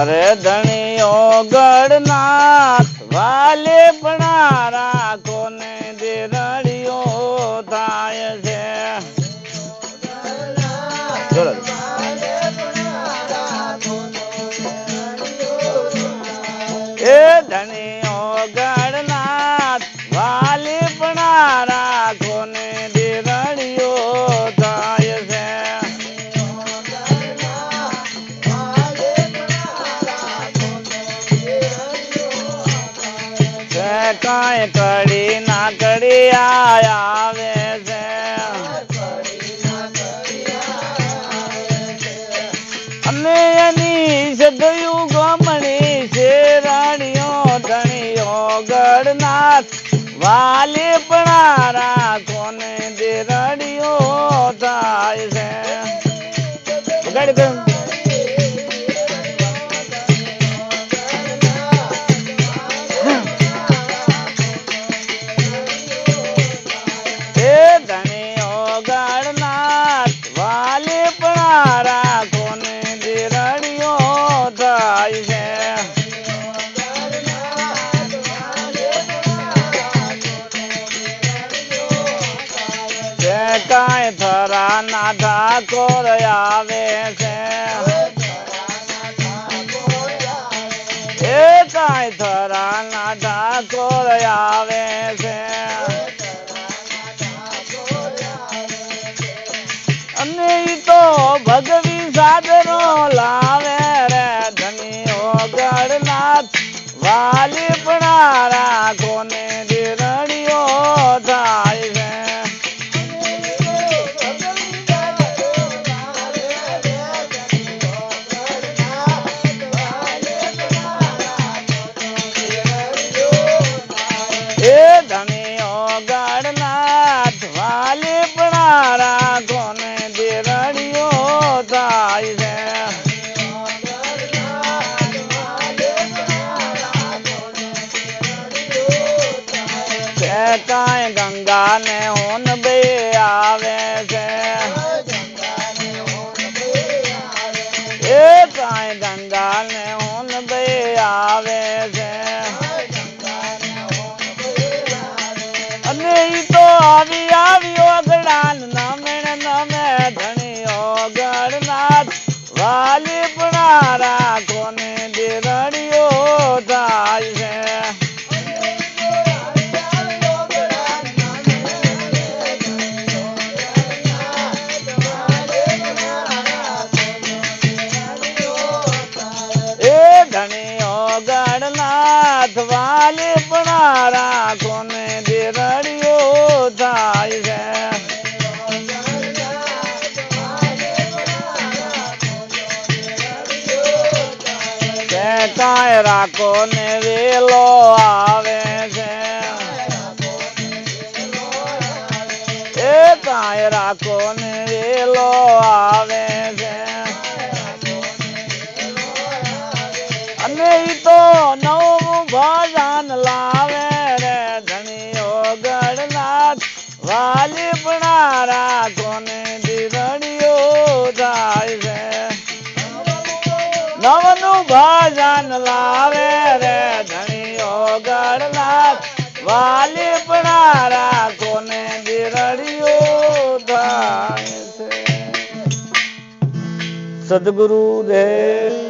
અરે ધણીઓ ગણનાથ વાલે પણ રાખો ને દેરડીઓ થાય છે. એ ધણીઓ ગણનાથ વાલે પણ રાખો ને દેરડીઓ થાય છે. કાંઈ કડી ના કડી આવે છે. અને એની સદયું ગમણી છે રાણીઓ ધણીઓ ગણનાથ વાલે પણ રાખો ને દેરડીઓ થાય છે. ધણીઓ ગણનાથ વાલે પણ રાખો ને દેરડીઓ થાય છે. કાંઈ થરા ના ઠાકોર આવે છે. એ કાંઈ થરા ના ઠાકોર આવે છે. અને ઈ તો ભગવી સાધનો લાવે રે ધણીઓ ગણનાથ વાલી પણ રાખો ને દેરડીઓ થાય છે. એ ધણીઓ ગણનાથ વાલી પણ રાખો ને દેરડીઓ થાય છે. કાંઈ ગંગા ને હોન બે આવે છે. એ કાંઈ ગંગા ને હોન બે આવે છે. અને ઈ તો આવી ઓગડાન નમે નમે ધણીઓ ગણનાથ વાલી પણ રાખો ને દેરડીઓ થાય છે. એ ધણીઓ ગણનાથ વાલી પણ રાખો ને દેરડીઓ થાય છે. કાંઈ રાખો ને વેલો આવે છે. એ કાંઈ રાખો ને વેલો આવે છે. અને ઈ તો નવું ભજન લાવે રે ધણીઓ ગણનાથ વાલી પણ રાખો ને દેરડીઓ થાય છે. નવનું ભજન લાવે રે ધણીઓ ગણનાથ વાલી પણ રાખો ને દેરડીઓ થાય છે. સદગુરુ દેવ